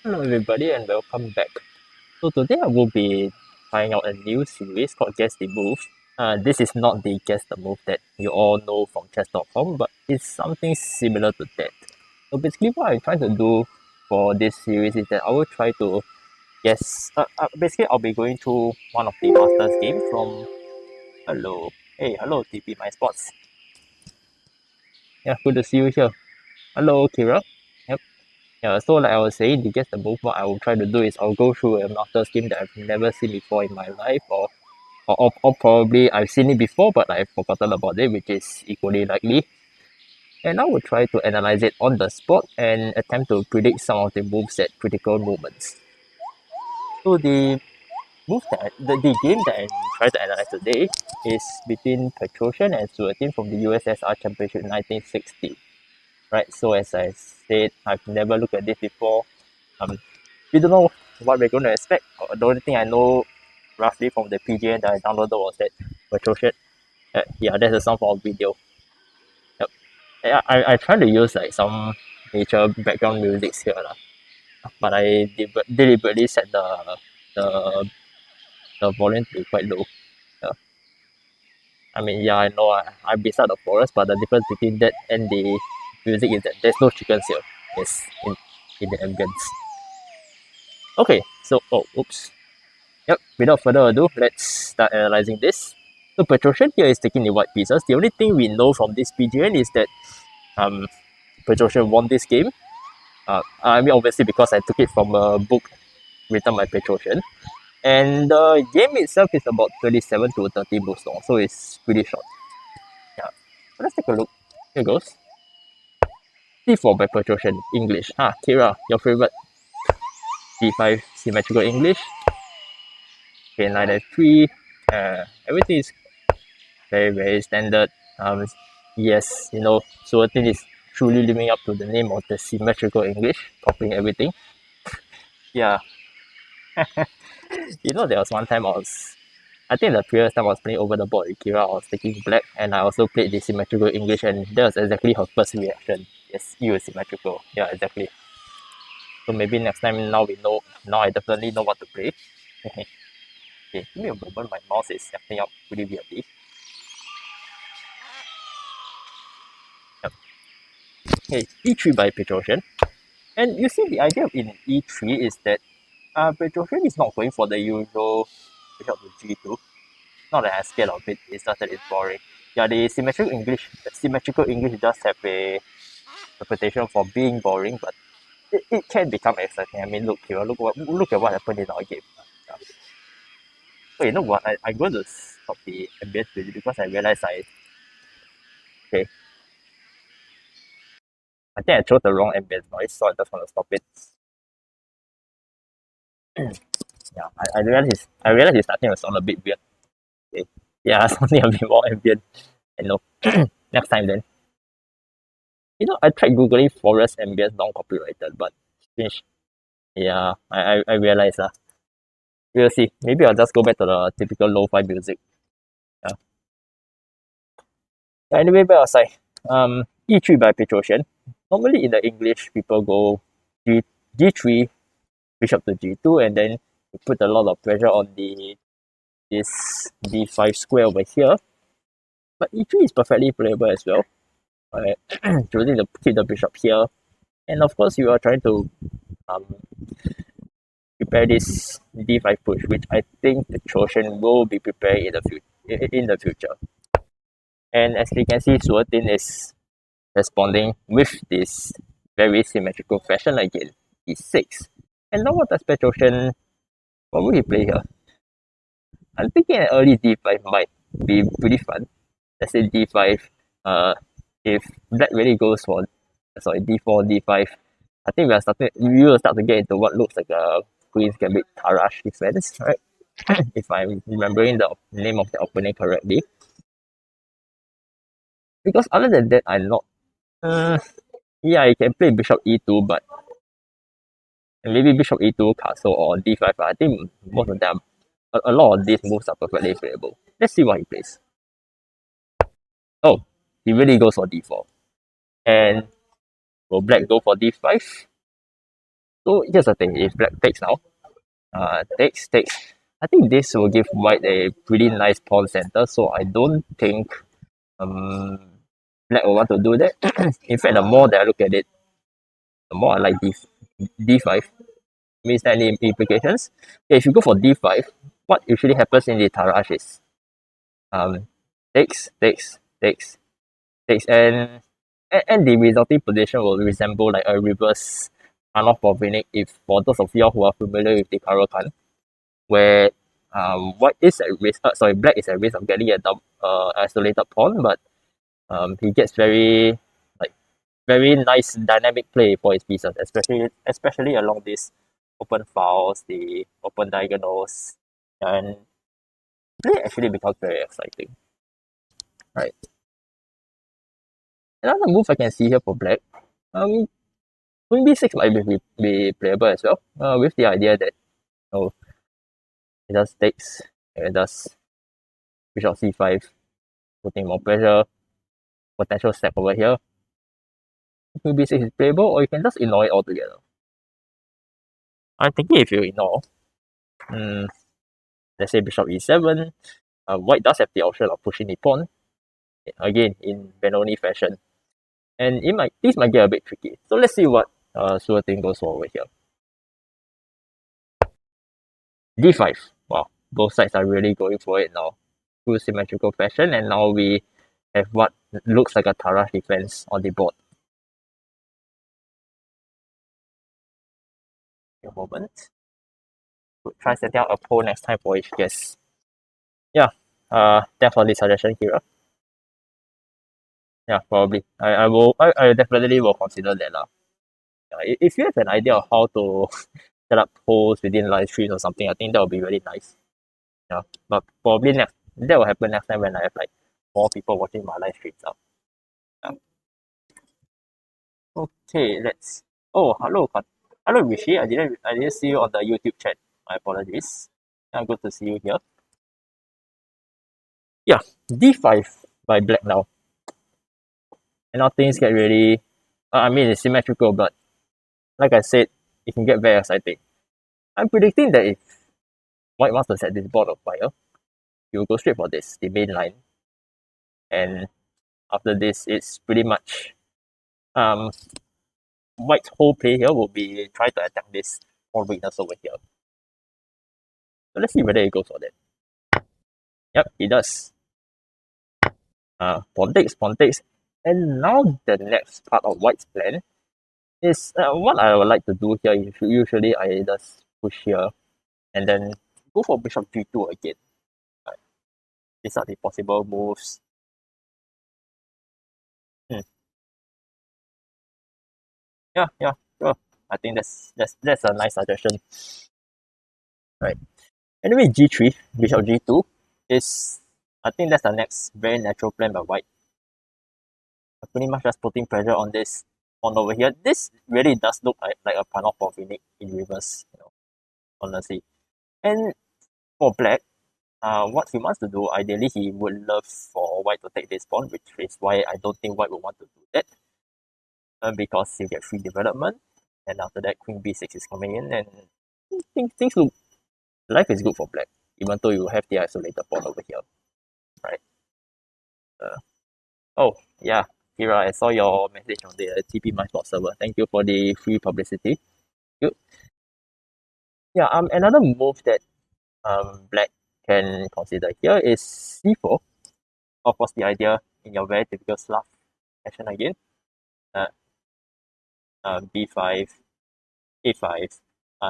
Hello everybody and welcome back. So today I will be trying out a new series called Guess the Move. This is not the Guess the Move that you all know from chess.com, but it's something similar to that. So basically what I'm trying to do for this series is that I will try to guess, basically I'll be going through one of the Masters game from, hello TP My Sports. Yeah, good to see you here. Hello Kira. Yep. Yeah, so like I was saying, to get the move, what I will try to do is I'll go through a master scheme that I've never seen before in my life, or probably I've seen it before, but I've forgotten about it, which is equally likely. And I will try to analyze it on the spot and attempt to predict some of the moves at critical moments. So the game that I'm trying to analyze today is between Petrosian and Suetin from the USSR Championship in 1960. Right, so as I said, I've never looked at this before. We don't know what we're going to expect. The only thing I know roughly from the PGA that I downloaded was that Petrosian. Yeah, that's a sound for a video. Yep. Yeah, I try to use like some nature background music here, lah. But I deliberately set the the volume to be quite low. Yeah. I mean, yeah, I know I'm beside the forest, but the difference between that and the music is that there's no chickens here. Yes, in the ambience. Okay, so oops. Yep, without further ado, let's start analyzing this. So Petrosian here is taking the white pieces. The only thing we know from this PGN is that um, Petrosian won this game. I mean, obviously because I took it from a book written by Petrosian. And the game itself is about 27 to 30 moves long, so it's pretty short. Yeah, so let's take a look. Here goes. D4 by Petrosian, English. Kira, your favorite. D5 symmetrical English. Okay, knight f3. Everything is very, very standard. Yes, so I think it's truly living up to the name of the symmetrical English, copying everything. Yeah, there was one time I think the previous time I was playing over the board with Kira, I was taking black, and I also played the symmetrical English, and that was exactly her first reaction. Yes, you are symmetrical. Yeah, exactly. So maybe next time, now we know, now I definitely know what to play. Okay, give me a moment, my mouse is acting up pretty weirdly. Yep. Okay, E3 by Petrosian. And you see, the idea in E3 is that Petrosian is not going for the usual bishop to G2. Not that I'm scared of it, it's just that it's boring. Yeah, the symmetrical English does have a reputation for being boring, but it can become exciting. I mean, look here, look at what happened in our game. Yeah. Wait, you know what? I'm going to stop the ambience video because I realized okay, I think I chose the wrong ambience noise, so I just want to stop it. Yeah, I realized it's starting to sound a bit weird. Okay. Yeah, something a bit more ambient. I know. Next time then. I tried googling forest ambience non-copyrighted, but finish. Yeah, I realized we'll see. Maybe I'll just go back to the typical lo-fi music. Yeah. Anyway, back outside. E3 by Petrosian. Normally in the English, people go G G3, bishop to G2, and then you put a lot of pressure on this D5 square over here. But E3 is perfectly playable as well. Right? Choosing to keep the bishop here. And of course, you are trying to um, prepare this D5 push, which I think the Trojan will be preparing in the future. And as we can see, Suetin is responding with this very symmetrical fashion again, E6. And now what does Petrosian, what will he play here? I'm thinking an early D5 might be pretty fun. Let's say D5, if black really goes for, sorry, D4, D5, I think we will start to get into what looks like a Queen's Gambit Tarash defense, right? If I'm remembering the name of the opponent correctly. Because other than that, I'm not. Yeah, you can play Bishop E2, but maybe Bishop E2 castle or D5. I think most of them, a lot of these moves are perfectly playable. Let's see what he plays. Oh, he really goes for D4. And will black go for D5? So here's the thing, if black takes now, takes, I think this will give white a pretty nice pawn center, so I don't think um black will want to do that. In fact, the more that I look at it, the more I like d5. Means there any implications? Okay, if you go for d5, what usually happens in the Tarrasch is um takes, and the resulting position will resemble like a reverse Karnov Porvinik if for those of you who are familiar with the Caro-Kann, where white is at risk black is at risk of getting a isolated pawn, but he gets like very nice dynamic play for his pieces, especially along these open files, the open diagonals, and play actually becomes very exciting. Right. Another move I can see here for black, queen b6 might be playable as well, with the idea that oh it does takes, it does bishop c5, putting more pressure, potential step over here. Queen b6 is playable, or you can just ignore it altogether. I'm thinking if you ignore, let's say bishop e7, white does have the option of pushing the pawn, again in Benoni fashion. And this might get a bit tricky. So let's see what Suetin goes for over here. d5. Wow, both sides are really going for it now. Full symmetrical fashion, and now we have what looks like a Tarrasch defense on the board. A moment. We'll try setting out a poll next time for each guest. Yeah, thanks for the suggestion, Kira. Yeah, probably. I definitely will consider that lah. If you have an idea of how to set up polls within live streams or something, I think that would be really nice. Yeah, but probably that will happen next time when I have like more people watching my live streams out. Yeah. Okay, let's. Oh, hello Rishi. I didn't see you on the YouTube chat. My apologies. Yeah, good to see you here. Yeah, d5 by black now. And now things get really. I mean, it's symmetrical, but like I said, it can get very exciting. I'm predicting that if white wants to set this board on fire, he will go straight for this, the main line. And after this, it's pretty much um white's whole play here will be try to attack this pawn weakness over here. So let's see whether he goes for that. Yep, he does. Pawn takes. And now the next part of white's plan is what I would like to do here. Usually I just push here and then go for bishop g2 again. Right. These are the possible moves. Hmm. Yeah, sure. I think that's a nice suggestion. Right. Anyway, g3, bishop g2 is, I think that's the next very natural plan by white. Pretty much just putting pressure on this pawn over here. This really does look like a Panov Porvinik in reverse, honestly. And for black, what he wants to do, ideally he would love for white to take this pawn, which is why I don't think white would want to do that. Because you get free development, and after that queen b6 is coming in, and things look, life is good for black, even though you have the isolated pawn over here, right? Oh yeah, Kira, I saw your message on the TP MySport server. Thank you for the free publicity. Good. Yeah, another move that black can consider here is c4. Of course, the idea in your very typical Slav fashion again. Uh, b5, a5.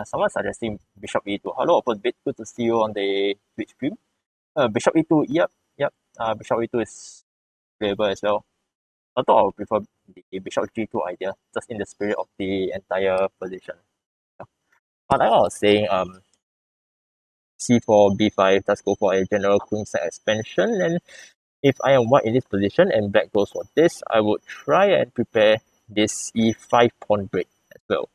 Someone suggesting bishop e2. Hello, open bit. Good to see you on the Twitch stream. Bishop e2. Yep. Bishop e2 is playable as well. I thought I would prefer the bishop g2 idea, just in the spirit of the entire position. Yeah. But like I was saying, c4, b5, let's go for a general queenside expansion. And if I am white in this position and black goes for this, I would try and prepare this e5 pawn break as well.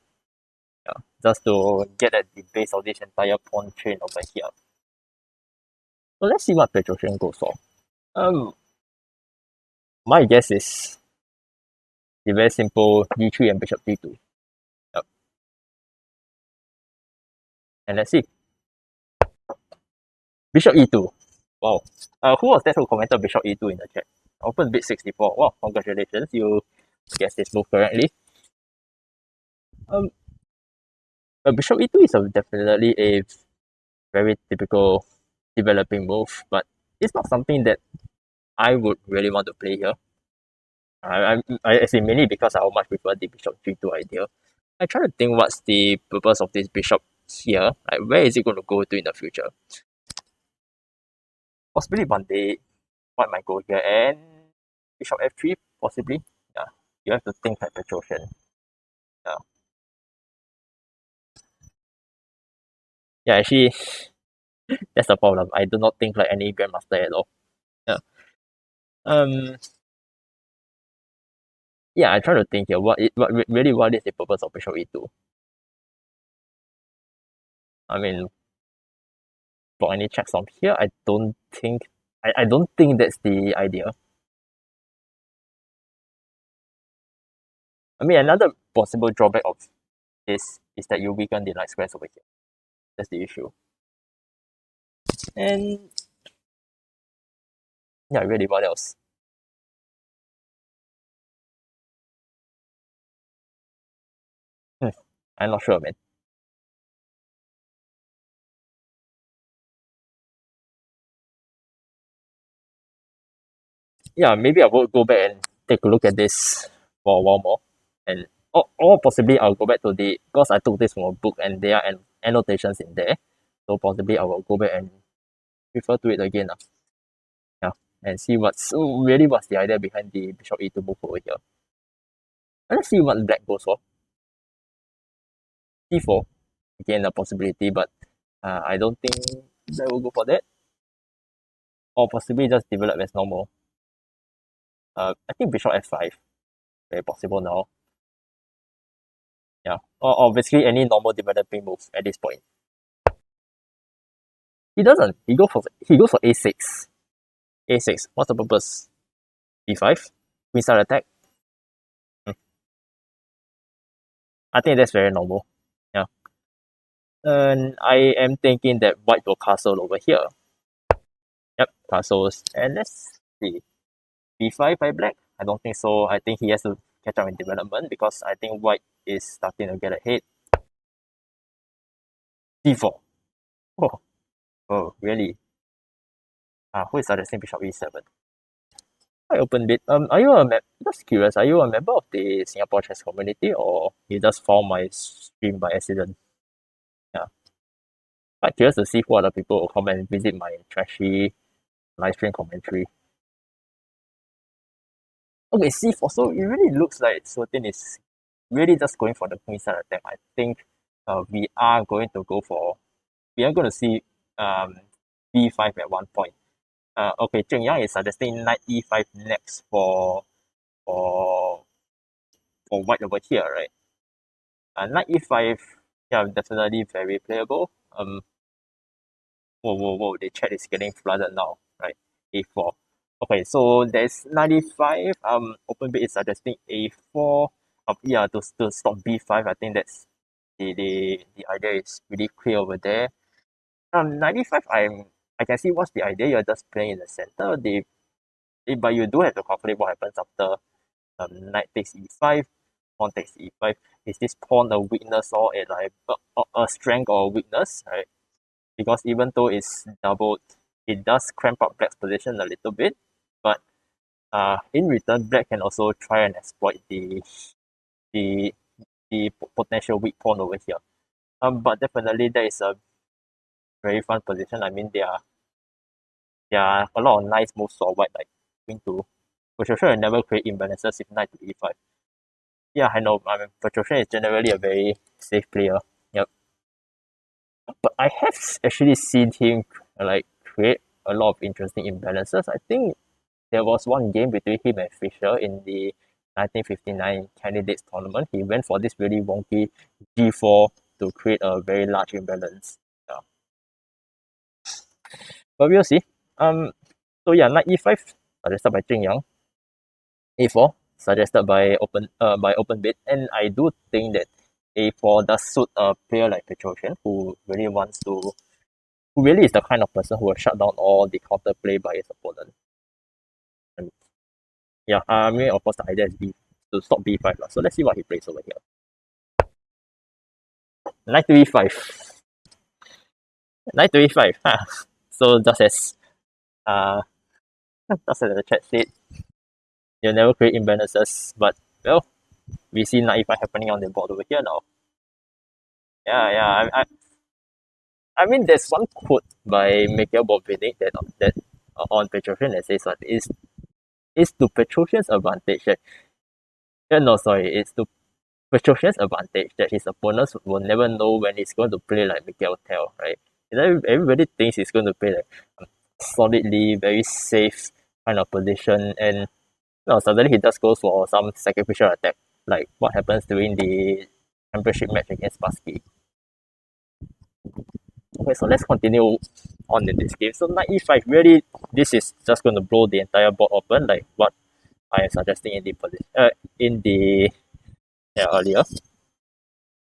Yeah, just to get at the base of this entire pawn chain over here. So let's see what Petrosian goes for. My guess is the very simple g3 and bishop d2. Yep. And let's see. Bishop e2. Wow. Who was that who commented bishop e2 in the chat? Open bit 64. Wow, congratulations. You guessed this move correctly. Um, bishop e2 is definitely a very typical developing move, but it's not something that I would really want to play here. I say mainly because I much prefer the bishop g2 idea. I try to think what's the purpose of this bishop here. Like, where is it going to go to in the future? Possibly one day, what might go here, and bishop f3 possibly. Yeah, you have to think like Petrosian. Yeah, yeah. Actually, that's the problem. I do not think like any grandmaster at all. Yeah. Um. Yeah, I try to think here. What is the purpose of bishop e2? I mean, for any checks from here, I don't think. I don't think that's the idea. I mean, another possible drawback of this is that you weaken the light squares over here. That's the issue. And yeah, really, what else? I'm not sure, man. Yeah, maybe I will go back and take a look at this for a while more. And or possibly I'll go back to the, because I took this from a book and there are annotations in there. So possibly I will go back and refer to it again. Yeah. And see what's the idea behind the bishop e2 move over here. And let's see what black goes for. c4. Again, a possibility, but I don't think black will go for that. Or possibly just develop as normal. I think bishop f5. Very possible now. Yeah. Or basically any normal developing move at this point. He doesn't. He goes for a6. a6. What's the purpose? b5? Queenside attack? I think that's very normal. Yeah. And I am thinking that white will castle over here. Yep, castles. And let's see. b5 by black? I don't think so. I think he has to catch up in development because I think white is starting to get ahead. d4. Oh, oh, really? Who is suggesting bishop e7? I open bit. Are you just curious? Are you a member of the Singapore chess community, or you just found my stream by accident? Yeah, quite curious to see who other people will come and visit my trashy live stream commentary. Okay, c4. So it really looks like Suetin is really just going for the queenside attack. I think we are going to go for. We are going to see b5 at one point. Okay, Zheng Yang is suggesting knight e5 next for white over here, right? Knight e5, yeah, definitely very playable. Whoa, the chat is getting flooded now, right? a4. Okay, so there's 95. Open bit is suggesting a4. Yeah, to stop b5. I think that's the idea is really clear over there. 95. I can see what's the idea. You're just playing in the center. But you do have to calculate what happens after knight takes e5, pawn takes e5. Is this pawn a weakness or a strength or a weakness, right? Because even though it's doubled, it does cramp up black's position a little bit, but in return, black can also try and exploit the potential weak pawn over here. But definitely there is a very fun position. I mean, there are a lot of nice moves for white, like queen two. Petrosian never create imbalances with knight to e5. Yeah, I know. I mean, Petrosian is generally a very safe player. Yep. But I have actually seen him like create a lot of interesting imbalances. I think there was one game between him and Fischer in the 1959 candidates tournament. He went for this really wonky g4 to create a very large imbalance. Yeah. But we'll see. So yeah, knight e5 suggested by Jing Yang. a4 suggested by open bit, and I do think that a4 does suit a player like Petrosian who really wants to, who really is the kind of person who will shut down all the counter play by his opponent. And yeah, I mean, of course, the idea is to stop b5 lah. So let's see what he plays over here. Knight to e5. Knight to e5. Huh. So just as the chat said, you'll never create imbalances, but well, we see knight e5 happening on the board over here now. Yeah. I mean, there's one quote by Mikhail Bobvinic that on Petrosian that says that it's to Petrosian's advantage that no, sorry, it's to Petrosian's advantage that his opponents will never know when he's going to play like Mikhail tell, right? Everybody thinks he's going to play like solidly, very safe kind of position, and no, suddenly he just goes for some sacrificial attack, like what happens during the championship match against Basky. Okay, so let's continue on in this game. So knight e5, really, this is just going to blow the entire board open, like what I am suggesting in the position, earlier.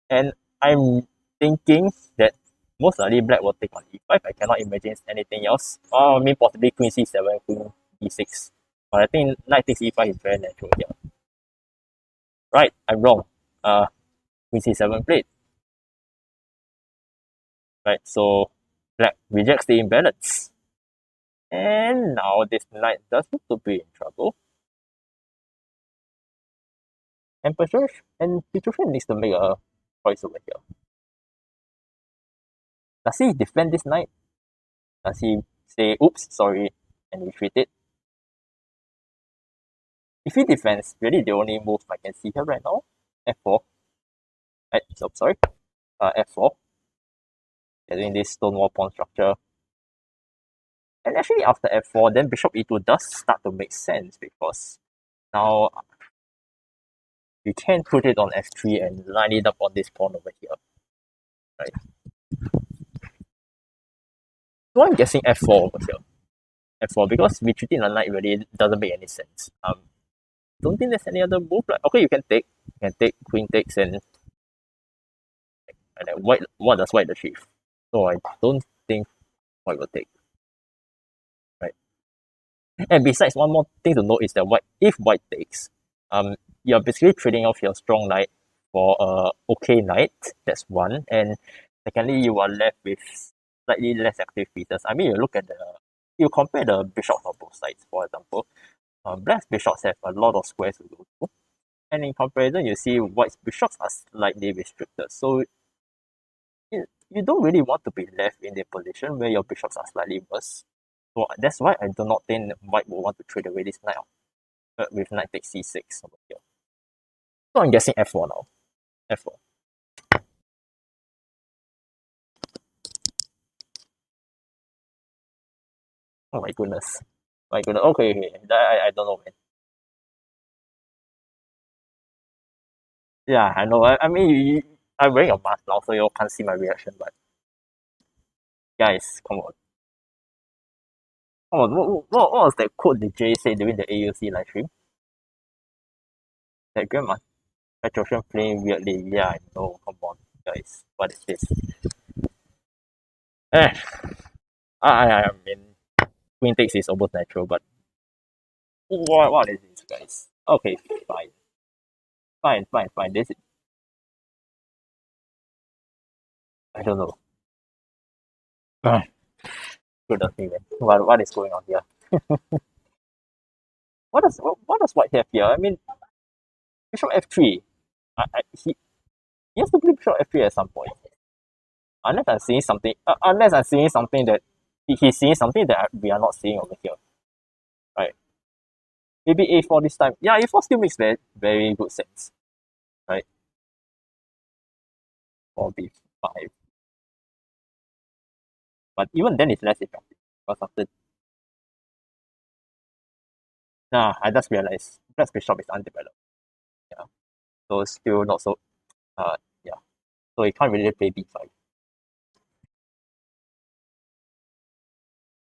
And I'm thinking that most likely black will take on e5. I cannot imagine anything else. I mean, possibly queen c7, queen e6. But I think knight takes e5 is very natural here. Right, I'm wrong. Queen c7 played. Right, so black rejects the imbalance. And now this knight does look to be in trouble. And Petrosian needs to make a choice over here. Does he defend this knight? Does he say, oops, sorry, and retreat it? If he defends, really the only move I can see here right now, f4. Sorry, f4. Getting this stonewall pawn structure. And actually after f4, then bishop e2 does start to make sense because now you can put it on f3 and line it up on this pawn over here. Right. So I'm guessing f4 over here. f4 because retreating a knight really doesn't make any sense. Don't think there's any other move. Like okay, you can take queen takes and then white. What does white achieve? So I don't think white will take. Right. And besides, one more thing to note is that if white takes, you're basically trading off your strong knight for a okay knight. That's one. And secondly, you are left with slightly less active pieces. I mean, you compare the bishops on both sides. For example, black's bishops have a lot of squares to go to, and in comparison, you see white's bishops are slightly restricted. So you don't really want to be left in a position where your bishops are slightly worse. So that's why I do not think white will want to trade away this knight with knight takes c6 over here. So I'm guessing f4 now. f4. Oh my goodness. Okay. I don't know, man. Yeah, I know. I mean, I'm wearing a mask now, so you all can't see my reaction, but guys, come on. Come on, what was that quote that Jay said during the AUC live stream? That grandma Petrosian playing weirdly. Yeah, I know. Come on, guys. What is this? Eh. I mean, queen takes is almost natural, but what is this, guys? Okay, fine. This is, I don't know. Goodness me, man. What is going on here? What does white have here? I mean, bishop f3. He has to play bishop f3 at some point. Unless I'm seeing something. That he's seeing something that we are not seeing over here. Right. Maybe a4 this time. Yeah, a4 still makes very, very good sense. Right. Or b5. But even then it's less effective. Because after I just realized black's bishop is undeveloped. Yeah. So still not so yeah. So he can't really play b5.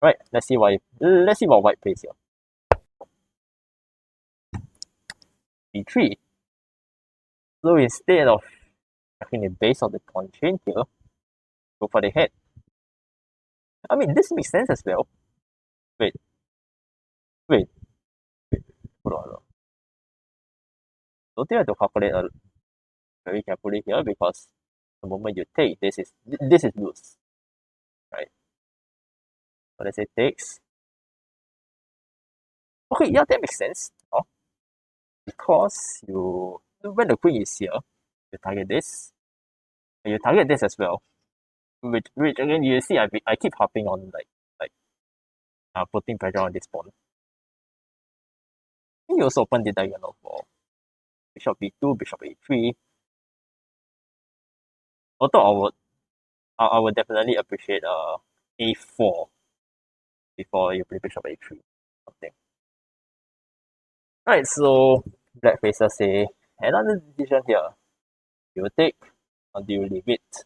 Right, let's see what white plays here. b3. So instead of I think based on the pawn chain here, go for the head. I mean, this makes sense as well. Wait, wait, hold on. Don't you have to calculate very carefully here because the moment you take, this is loose, right? So let's say takes. Okay, yeah, that makes sense. Oh, because you when the queen is here, you target this, and you target this as well. Which again you see I keep harping on like putting pressure on this pawn. And you also open the diagonal for bishop b2, bishop a3. Although I would definitely appreciate a4 before you play bishop a3 something. Alright, so black faces say another decision here. You take or do you leave it?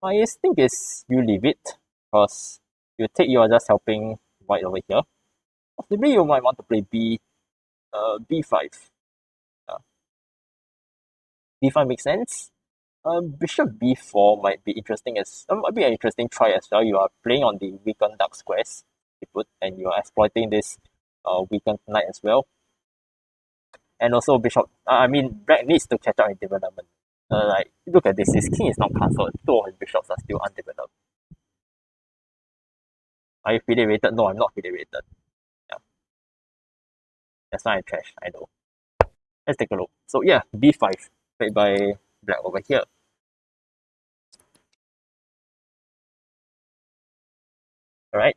My instinct is you leave it because you take you are just helping white over here. Possibly you might want to play b5. Uh, b5 makes sense. Bishop b4 might be interesting might be an interesting try as well. You are playing on the weakened dark squares, and you are exploiting this weakened knight as well. And also bishop. I mean, black needs to catch up in development. Like look at this. His king is not castled. Two of his bishops are still undeveloped. Are you federated? No, I'm not federated. Yeah, that's why I trash. I know. Let's take a look. So yeah, b5 played by black over here. All right.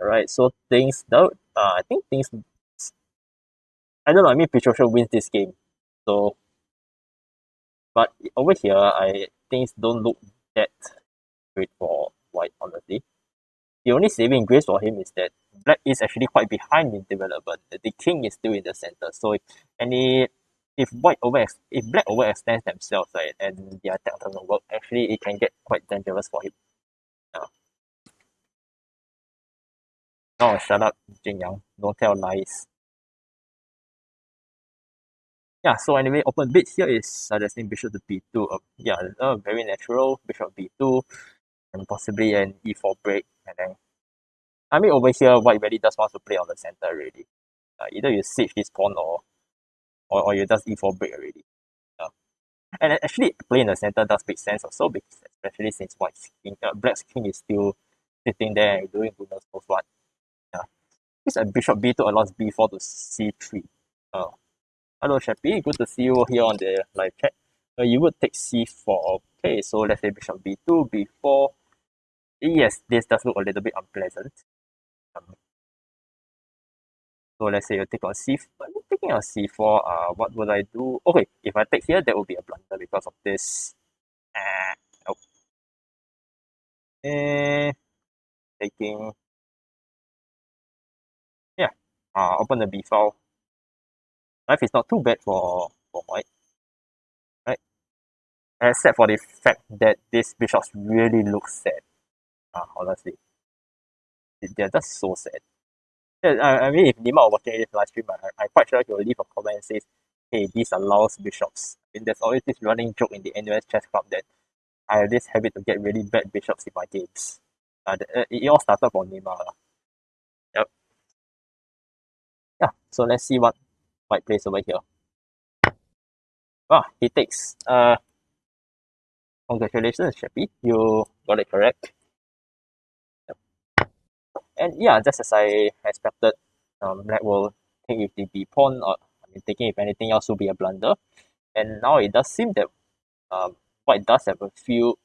All right. So things though. I think things. I don't know. I mean, Petrosian wins this game. So, but over here, things don't look that great for white. Honestly, the only saving grace for him is that black is actually quite behind in development. The king is still in the center. So if black overextends themselves, right, and their attack doesn't work, actually it can get quite dangerous for him. Yeah. Oh, shut up, Jin Yang. Don't tell lies. Yeah, so anyway, open bit here is suggesting bishop to b2. Yeah, very natural. Bishop b2 and possibly an e4 break. And then, I mean, over here, white really just wants to play on the center already. Either you siege this pawn or you just e4 break already. Yeah. And actually, playing in the center does make sense also, because especially since black's king is still sitting there and doing goodness knows what. Yeah. This bishop b2 allows b4 to c3. Hello, Shappy. Good to see you here on the live chat. You would take c4. Okay, so let's say bishop b2, b4. Yes, this does look a little bit unpleasant. So let's say you take on c4. Taking on c4, what would I do? Okay, if I take here, that would be a blunder because of this. Nope. Taking. Yeah. Open the b file. Life is not too bad for white, right? Except for the fact that these bishops really look sad. Honestly, they're just so sad. Yeah, I mean, if Nima was watching this live stream, I'm quite sure he will leave a comment and says, hey, these are Laos bishops. I mean, there's always this running joke in the NUS chess club that I have this habit to get really bad bishops in my games. It all started from Nima. Yep. Yeah, so let's see what white plays over here. He takes. Congratulations, Shappy. You got it correct. Yep. And yeah, just as I expected, black will take with the b pawn, or I mean, taking if anything else will be a blunder. And now it does seem that white does have a few.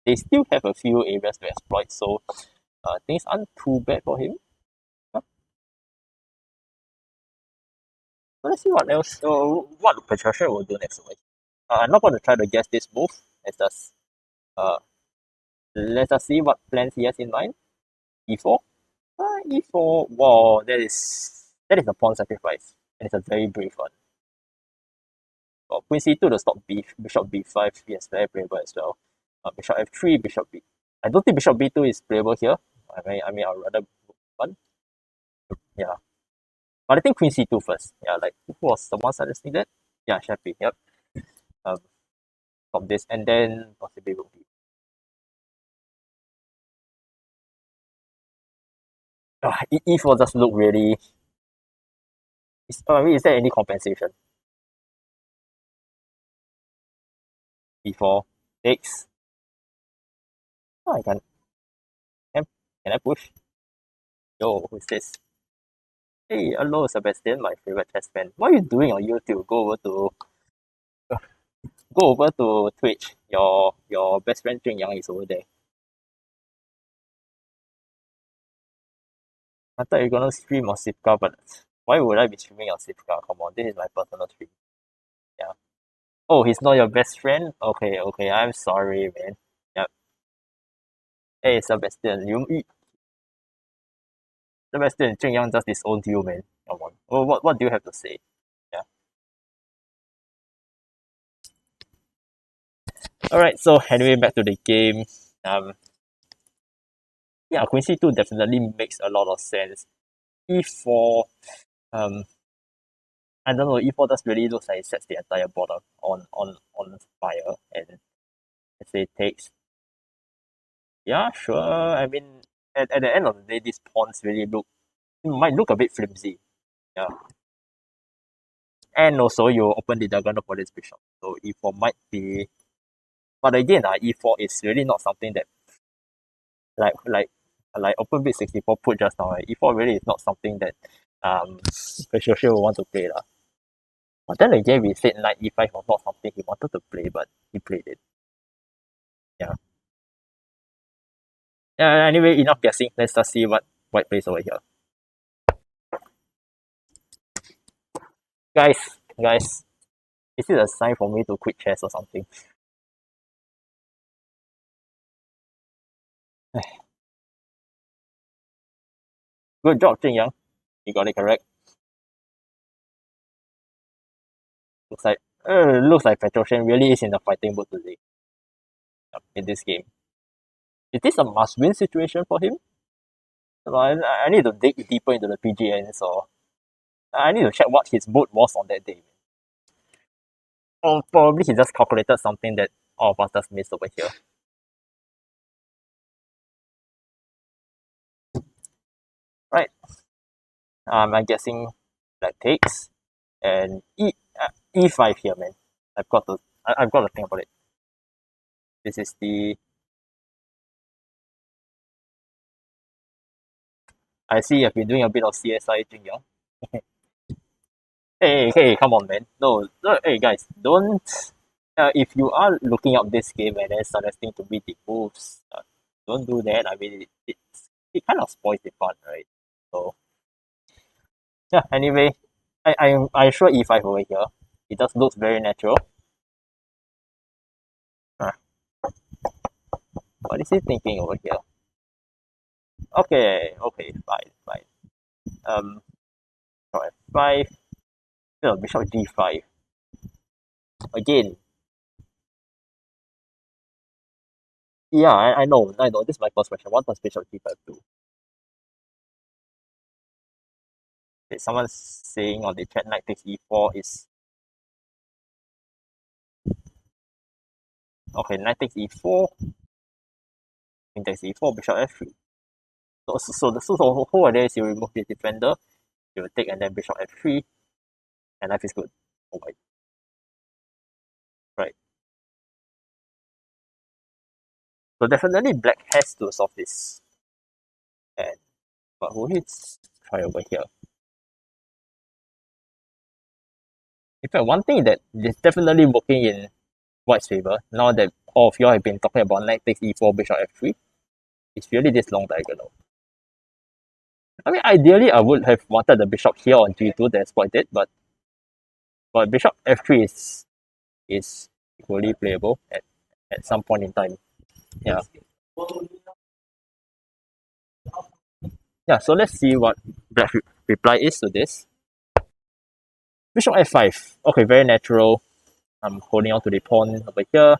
They still have a few areas to exploit, so things aren't too bad for him. Yeah. So let's see what else. What Petrosian will do next week. I'm not going to try to guess this move. Uh, let us see what plans he has in mind. E4. E4. Wow, that is a pawn sacrifice, and it's a very brave one. Queen c2 to stop bishop b5. Yes, very playable as well. Bishop f3, bishop b. I don't think bishop b2 is playable here. I mean, I'd rather one. Yeah, but I think queen c2 first. Yeah, like who was the one suggesting that? Yeah, Shappy. Yep. from this, and then possibly rook b. E4 just look really. I mean, is there any compensation? E4 takes. Oh, can I push? Yo, who's this? Hey, hello Sebastian, my favorite chess fan. What are you doing on YouTube? Go over to Twitch. Your best friend Jun Yang is over there. I thought you're gonna stream on Sipka, but why would I be streaming on Sipka? Come on, this is my personal stream. Yeah. Oh, he's not your best friend? Okay, okay, I'm sorry, man. Yeah. Hey Sebastian, Sebastian, Jun Yang just disowned you, man. Come on. Oh, what do you have to say? Yeah. Alright, so anyway, back to the game. Um yeah, Queen C2 definitely makes a lot of sense. E4, um I don't know, E4 just really looks like it sets the entire board on fire, and let's say takes. Yeah, sure. I mean, at the end of the day, these pawns really might look a bit flimsy. Yeah. And also you open the diagonal for this bishop. So E4 might be, but again, E4 is really not something that like like open bit 64 put just now. E4 really is not something that Petrosian will want to play lah. But then again, we said knight E5 was not something he wanted to play, but he played it. Yeah. Yeah. Anyway, enough guessing. Let's just see what white plays over here. Guys, is it a sign for me to quit chess or something? Good job, Jing Yang. You got it correct. Looks like Petrosian really is in a fighting mood today. In this game. Is this a must-win situation for him? I need to dig deeper into the PGN, so I need to check what his mood was on that day. Or probably he just calculated something that all of us just missed over here. Right. I'm guessing black takes and E5 here, man. I've got to think about it. This is the. I see you've been doing a bit of CSI, Jing Yang. Hey, come on, man. No, hey, guys, don't. If you are looking up this game and then suggesting to me the moves, don't do that. I mean, it kind of spoils the fun, right? So, yeah, anyway, I sure E5 over here. It just looks very natural. Uh, what is he thinking over here? Okay, fine. Um, bishop F5, no, bishop G5. Again, yeah, I know. This is my first question. What does bishop G5 do? Okay, someone's saying on the chat knight takes E4 is. Okay, knight takes E4, king takes E4, bishop F3. So the whole idea is you remove the defender, you will take and then bishop F3, and life is good. Oh my. Right. So definitely black has to solve this. And but who hits? Try over here. In fact, one thing that is definitely working in white's favor, now that all of you have been talking about knight takes E4, bishop F3, it's really this long diagonal. I mean, ideally, I would have wanted the bishop here on G2 to exploit it, but bishop F3 is equally playable at some point in time. Yeah. Yeah, so let's see what Black's reply is to this. Bishop F5. Okay, very natural. I'm holding on to the pawn over here.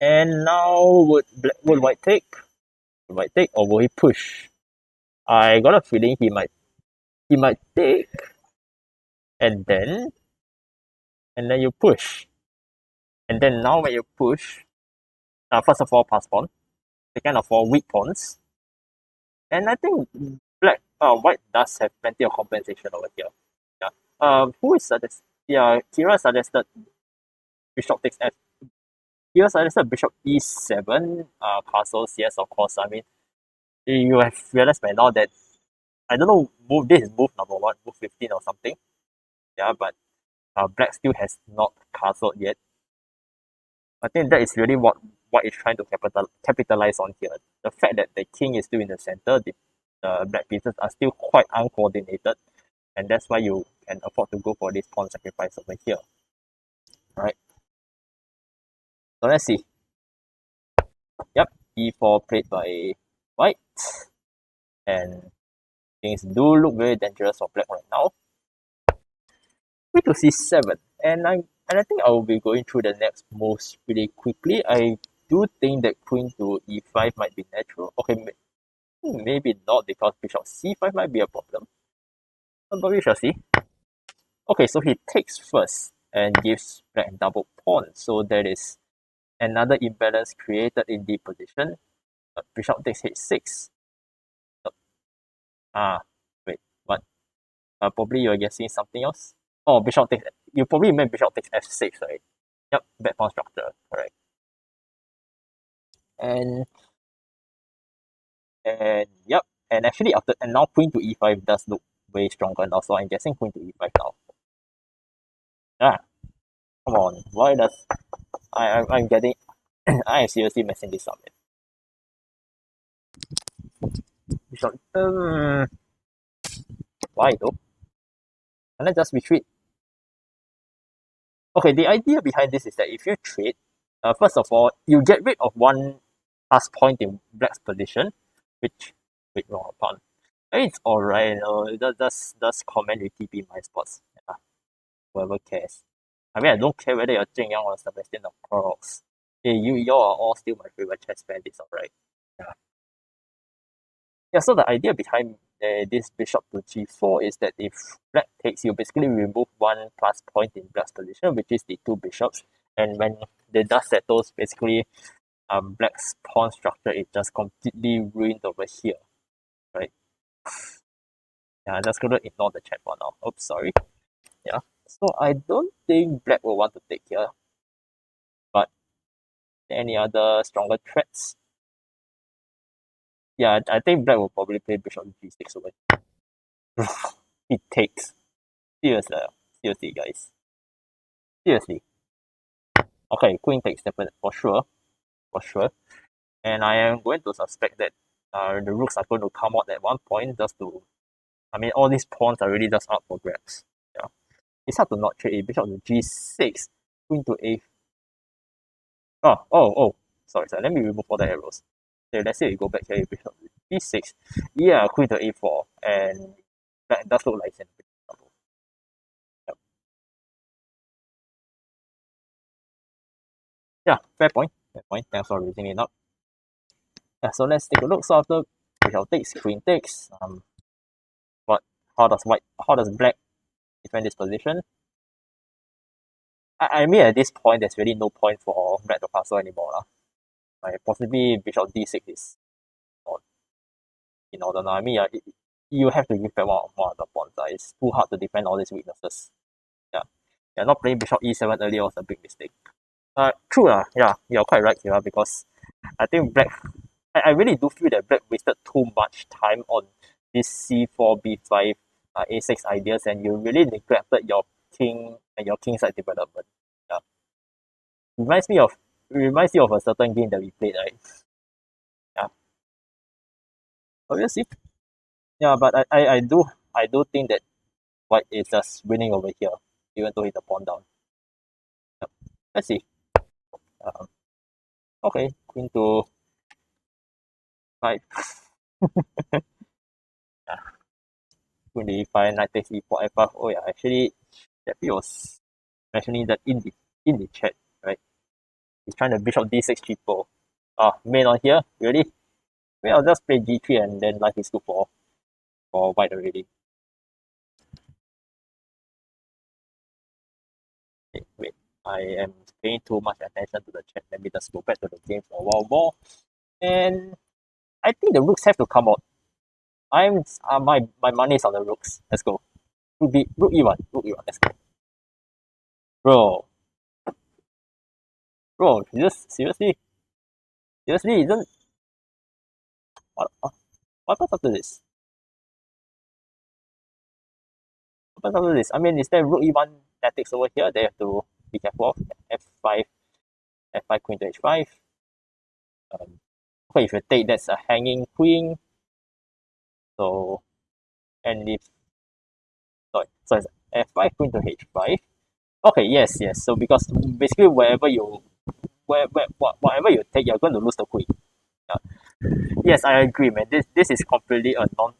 And now would white take? Would white take or will he push? I got a feeling he might take and then you push. And then now when you push, first of all, pass pawn. Second of all, weak pawns. And I think white does have plenty of compensation over here. Yeah. Who is suggest? Yeah, Kira suggested bishop takes f. Kira suggested bishop e7. Castles. Yes, of course. I mean, you have realized by now that I don't know. This is move number one, move 15 or something. Yeah, but black still has not castled yet. I think that is really what is trying to capitalize on here. The fact that the king is still in the center, the black pieces are still quite uncoordinated, and that's why you can afford to go for this pawn sacrifice over here. Right. So let's see. Yep, e4 played by white, and things do look very dangerous for black right now. Queen to c7, and I think I will be going through the next moves pretty quickly. I do think that queen to e5 might be natural. Okay, maybe not because bishop c5 might be a problem. But we shall see. Okay, so he takes first and gives black double pawn. So that is another imbalance created in the position. Bishop takes h6. Ah, wait, what? Probably you're guessing something else. Oh, bishop takes. You probably meant bishop takes f6, right? Yep, bad pawn structure, correct. And yep, and actually after and now queen to e5 does look way stronger now. So I'm guessing queen to e5 now. Ah, come on, why does I'm getting I am seriously messing this up. Bishop, why though? Can I just retreat? Okay, the idea behind this is that if you trade, first of all, you get rid of one plus point in black's position, which wait wrong pawn. I mean, it's alright, you know, just comment with TP my spots. Yeah, whoever cares. I mean, I don't care whether you're Jing Yang or Sebastian or Crocs. Hey, y'all are all still my favorite chess fan. It's alright. Yeah. Yeah. So the idea behind this bishop to g4 is that if black takes, you basically remove one plus point in black's position, which is the two bishops. And when the dust settles, basically, black's pawn structure is just completely ruined over here, right? Yeah, I'm just gonna ignore the chat for now. Oops, sorry. Yeah. So I don't think black will want to take here. But any other stronger threats? Yeah, I think black will probably play bishop g6 away. It takes. Seriously, seriously, guys. Seriously. Okay, queen takes definitely for sure, for sure. And I am going to suspect that the rooks are going to come out at one point just to. I mean, all these pawns are really just up for grabs. Yeah, it's hard to not trade a bishop to g6, queen to a. Oh. Sorry. Let me remove all the arrows. So let's say we go back here, bishop to g6. Yeah, queen to a4, and that does look like it's in a bit of trouble. Yep. Yeah, fair point. Fair point. Thanks for raising it up. Yeah, so let's take a look. So after bishop takes, queen takes. What? How does black defend this position? I mean, at this point, there's really no point for black to castle anymore, lah. Right? Possibly bishop d6 is not in order now. I mean, you have to give back one of the pawns. It's too hard to defend all these weaknesses. Yeah, yeah. Not playing bishop e7 earlier was a big mistake. True lah. Yeah, you're quite right here because I think black. I really do feel that black wasted too much time on this c4, b5, a6 ideas, and you really neglected your king and your king side development. Yeah, reminds me of a certain game that we played, right? Yeah, obviously. Yeah, but I do think that white is just winning over here, even though it's a pawn down. Yep. Let's see. Um, okay, queen to 5. Yeah, queen to e5, knight takes e4, f5. Oh yeah, actually, Jeffrey was mentioning that in the chat, right? He's trying to bishop d6 cheapo. Main on here, really? Well, I'll just play g3 and then life is good for white already. Wait, I am paying too much attention to the chat. Let me just go back to the game for a while more. And I think the rooks have to come out. My money is on the rooks. Let's go. Rook E1. Rook E1. Let's go. Bro. Bro, just seriously? Seriously, isn't what happens after this? What happens after this? I mean, is there rook E1 tactics over here? They have to be careful of. F5, F5, queen to H5. Okay, if you take, that's a hanging queen. So, and if so it's F5, queen to H5. Okay, yes. So because basically whatever you whatever you take, you're going to lose the queen. Yeah. Yes, I agree, man. This is completely a non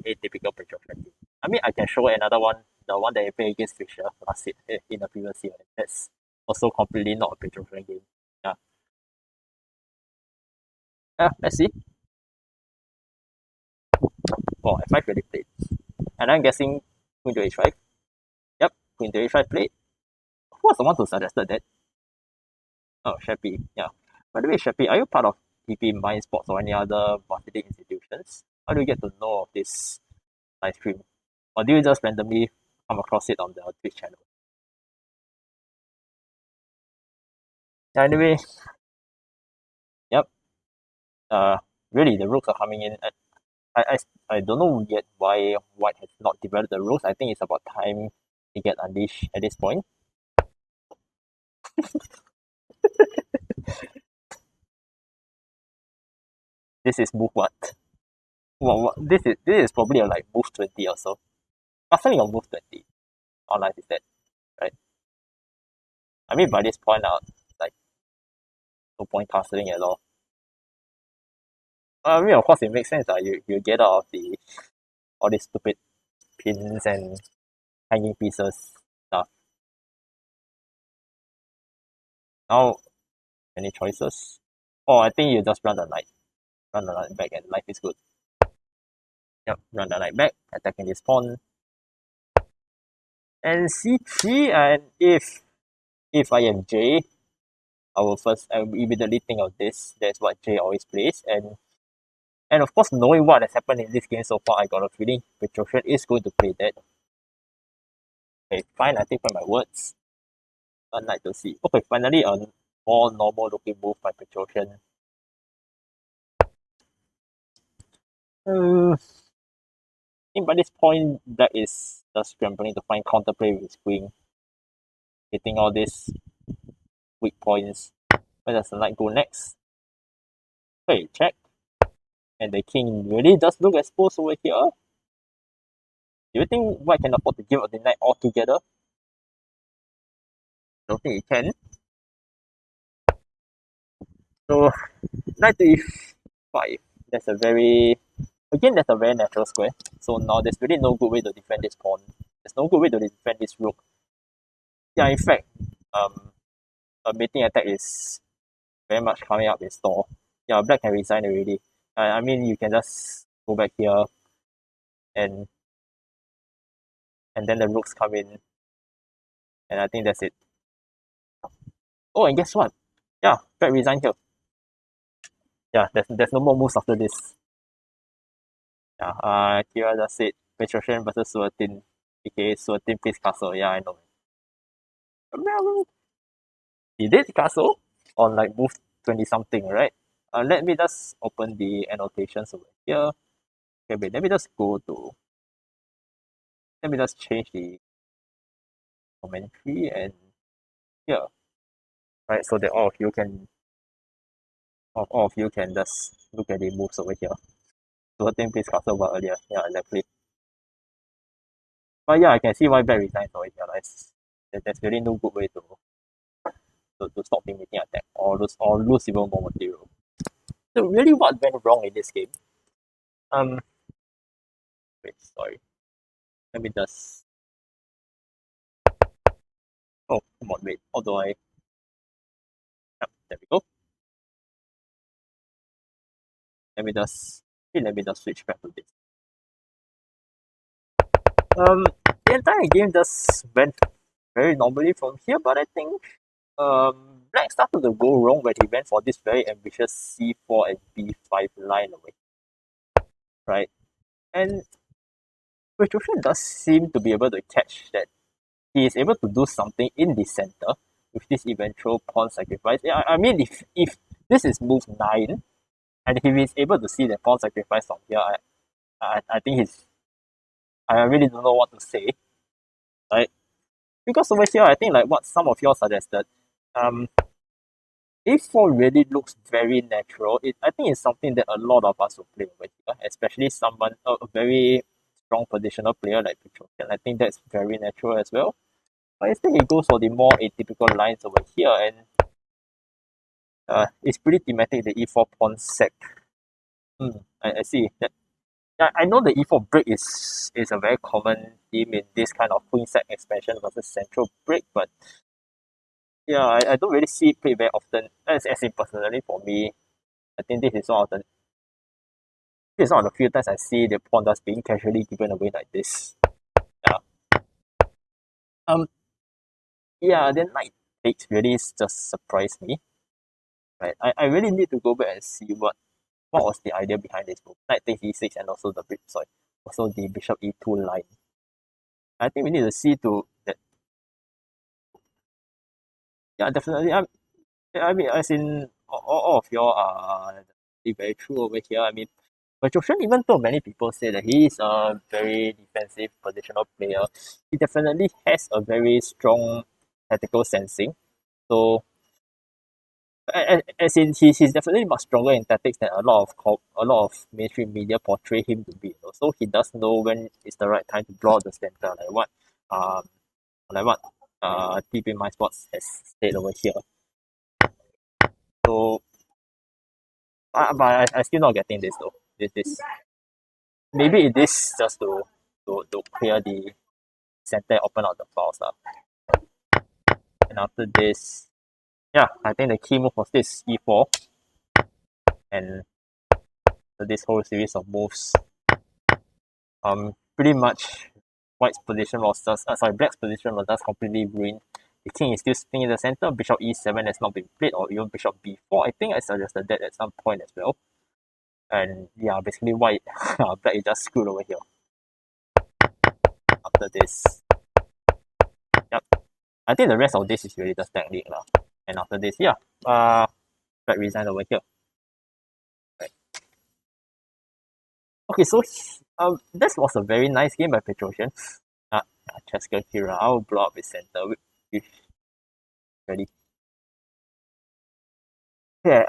atypical Petrosian game. I mean, I can show another one, the one that I played against Fisher last in the previous year. That's also completely not a Petrosian game. Yeah. Yeah, let's see. Oh, F5 really played. And I'm guessing queen to H5. Yep, queen to H5 played. Who was the one who suggested that? Oh, Sheppy. Yeah. By the way, Sheppy, are you part of TP Mind Sports or any other varsity institutions? How do you get to know of this live stream? Or do you just randomly come across it on the Twitch channel? Anyway, yep. Really, the rooks are coming in. I don't know yet why White has not developed the rooks. I think it's about time they get unleashed at this point. This is move what? What? This is probably a like move 20 or so. Castling on move 20. Online is that, right? I mean, by this point out, like no point castling at all. I mean, of course, it makes sense. You get out of all these stupid pins and hanging pieces stuff. Now, any choices? Oh, I think you just run the knight. Run the knight back and life is good. Yep, run the knight back, attacking this pawn. And C3, and if I am J, I will immediately think of this. That's what J always plays. And of course, knowing what has happened in this game so far, I got a feeling Petrosian is going to play that. Okay, fine, I take back my words. I'd like to see. Okay, finally a more normal looking move by Petrosian. I think by this point, Black is just scrambling to find counterplay with his queen, hitting all these weak points. Where does the knight go next? Okay, check. And the king really does look exposed over here. Do you think White can afford to give up the knight altogether? Don't think he can. So, knight to e5. That's a very natural square. So now there's really no good way to defend this pawn. There's no good way to defend this rook. Yeah, in fact, a mating attack is very much coming up in store. Yeah, Black can resign already. I mean, you can just go back here and then the rooks come in, and I think that's it. Oh, and guess what? Yeah, Black resign here. Yeah, there's no more moves after this. Yeah, Kira just said Petrosian versus Suetin, aka Suetin plays castle. Yeah, I know. Well, he did castle on like move 20 something, right? Let me just open the annotations over here. Okay, wait, let me just change the commentary and here, right? So that all of you can just look at the moves over here. Certain plays castle over earlier. Yeah, exactly. But yeah, I can see why Black resigns over here. Like, there's really no good way to stop him making attack or lose even more material. So really what went wrong in this game? Wait, sorry. Let me just oh come on, wait. How do I there we go. Let me just switch back to this. The entire game just went very normally from here, but I think Black started to go wrong when he went for this very ambitious c4 and b5 line away, right? And Petrosian does seem to be able to catch that he is able to do something in the center with this eventual pawn sacrifice. Yeah, I mean, if this is move 9, and if he is able to see the pawn sacrifice from here, I think I really don't know what to say, right? Because over here, I think like what some of y'all suggested, um, a4 really looks very natural. I think it's something that a lot of us will play over here, especially someone a very strong positional player like Petrosian. I think that's very natural as well. But instead, he goes for the more atypical lines over here, and it's pretty thematic. The e4 pawn sec. I see that. Yeah, I know the e4 break is a very common theme in this kind of queen sec expansion versus central break, but yeah, I don't really see it played very often. As in personally for me, I think this is one of the few times I see the pawn just being casually given away like this. Yeah. Um. Yeah. The knight takes really just surprised me. Right. I really need to go back and see what was the idea behind this move. Knight takes e6 and also also the bishop e2 line. I think we need to see to that. Yeah, definitely. I mean, as in all of y'all are very true over here. I mean, Petrosian, even though many people say that he is a very defensive positional player, he definitely has a very strong tactical sensing. So, as in, he's definitely much stronger in tactics than a lot of mainstream media portray him to be. So he does know when it's the right time to draw the center, um like what TP My Sports has said over here. So, but I still not getting this though. This maybe it is just to clear the center, open out the files lah. And after this, yeah, I think the key move was this e4, and this whole series of moves, pretty much white's position was just black's position was just completely ruined. The king is still sitting in the center. Bishop e7 has not been played, or even bishop b4. I think I suggested that at some point as well. And yeah, basically white black is just screwed over here. After this, yep. I think the rest of this is really just technique lah. And after this, yeah, black resigned over here. Right. Okay, so this was a very nice game by Petrosian. Cheska Kira, I'll blow up his center with ready. Okay,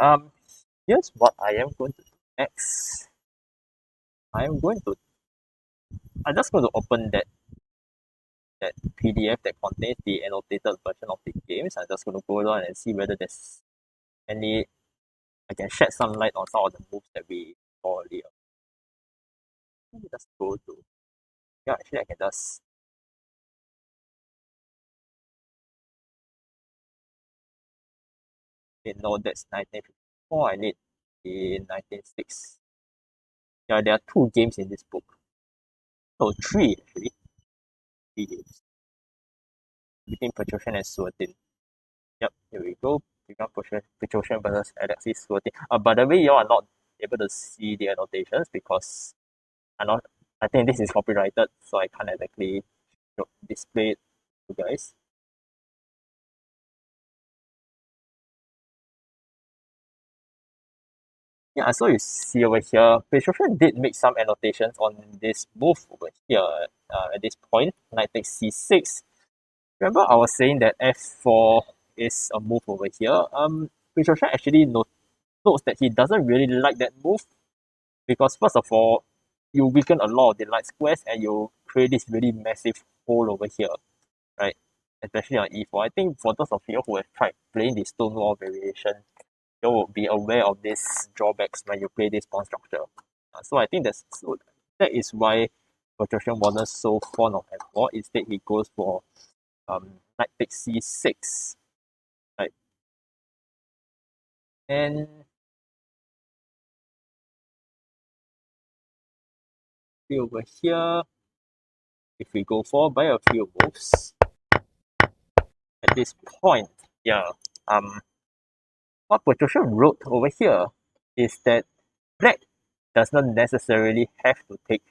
here's what I am going to do next. I'm just going to open that PDF that contains the annotated version of the games. I'm just going to go down and see whether there's any I can shed some light on some of the moves that we saw earlier. Let me just go to yeah, actually I can just no, that's 1954. I need the 1906. Yeah, there are 2 games in this book. No, 3 actually. 3 games between Petrosian and Suetin. Yep, here we go. Become Petrosian versus Alexis Suetin. By the way, you are not able to see the annotations because I think this is copyrighted, so I can't exactly display it to you guys. Yeah, so you see over here, Petrosian did make some annotations on this move over here at this point. Knight takes c6. Remember I was saying that f4 is a move over here. Petrosian actually notes that he doesn't really like that move because first of all, you weaken a lot of the light squares and you create this really massive hole over here, right? Especially on e4. I think for those of you who have tried playing the Stonewall variation, you will be aware of these drawbacks when you play this pawn structure. So I think that is why Petrosian wasn't so fond of f4. Instead, he goes for knight takes c6, right? And over here, if we go for by a few moves, at this point, yeah, what Petrosian wrote over here is that black does not necessarily have to take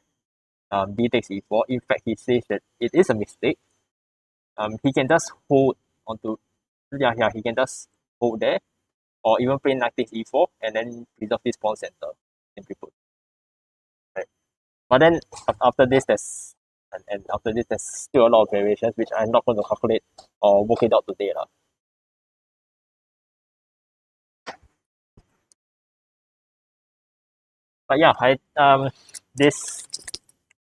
b takes e4. In fact, he says that it is a mistake. He can just hold onto, he can just hold there, or even play knight takes e4 and then preserve this pawn center. Simply put, right? But then after this, and after this, there's still a lot of variations which I'm not going to calculate or work it out today, lah. But yeah, this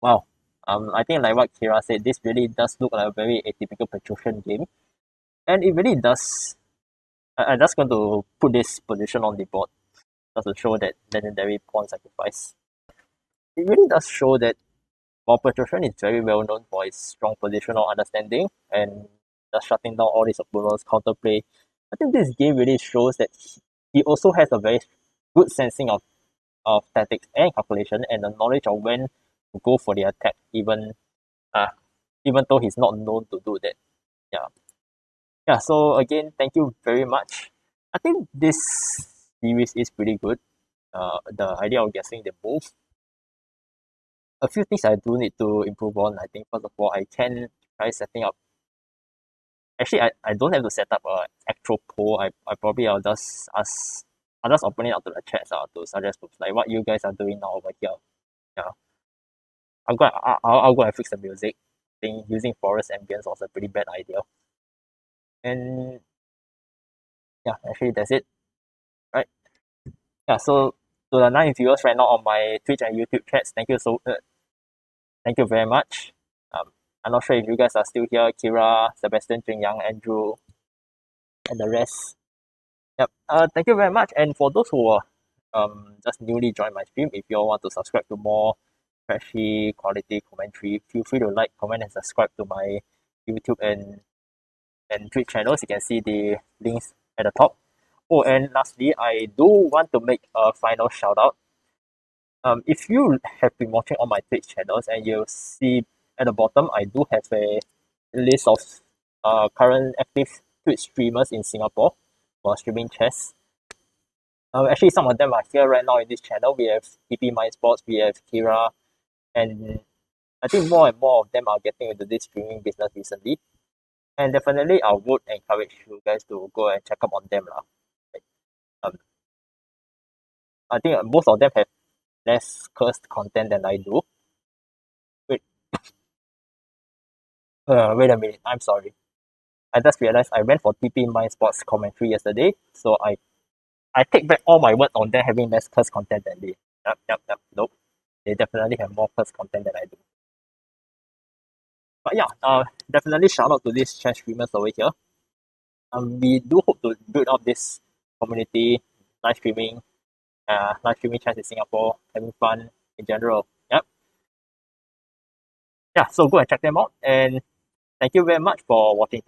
wow. I think like what Kira said, this really does look like a very atypical Petrosian game, and it really does. I'm just going to put this position on the board just to show that legendary pawn sacrifice. It really does show that while Petrosian is very well known for his strong positional understanding and just shutting down all his opponents' counterplay, I think this game really shows that he also has a very good sensing of tactics and calculation and the knowledge of when to go for the attack, uh, even though he's not known to do that. Yeah. Yeah, so again, thank you very much. I think this series is pretty good. The idea of guessing the move. A few things I do need to improve on. I think first of all, I can try setting up. Actually, I don't have to set up a actual poll. I probably I'll just open it up to the chat to suggest moves like what you guys are doing now over here. Yeah, I'll go and fix the music. I think using forest ambience was a pretty bad idea. And yeah, actually that's it. Right. Yeah, so to the 9 viewers right now on my Twitch and YouTube chats, thank you very much. I'm not sure if you guys are still here, Kira, Sebastian, Yang, Andrew, and the rest. Yep. Thank you very much. And for those who are just newly joined my stream, if you all want to subscribe to more flashy quality commentary, feel free to like, comment, and subscribe to my YouTube and Twitch channels. You can see the links at the top. Oh, and lastly, I do want to make a final shout out. If you have been watching on my Twitch channels and you'll see at the bottom, I do have a list of current active Twitch streamers in Singapore for streaming chess. Actually, some of them are here right now in this channel. We have TP Mind Sports, we have Kira, and I think more and more of them are getting into this streaming business recently. And definitely, I would encourage you guys to go and check up on them, lah. Like, I think most of them have less cursed content than I do. Wait, wait a minute. I'm sorry. I just realized I went for TP Mind Sports commentary yesterday, so I take back all my words on them having less cursed content than they. Yep. Nope. They definitely have more cursed content than I do. But yeah, definitely shout out to these chess streamers over here. We do hope to build up this community, live streaming, live streaming chess in Singapore, having fun in general. Yep. Yeah, so go and check them out. And thank you very much for watching.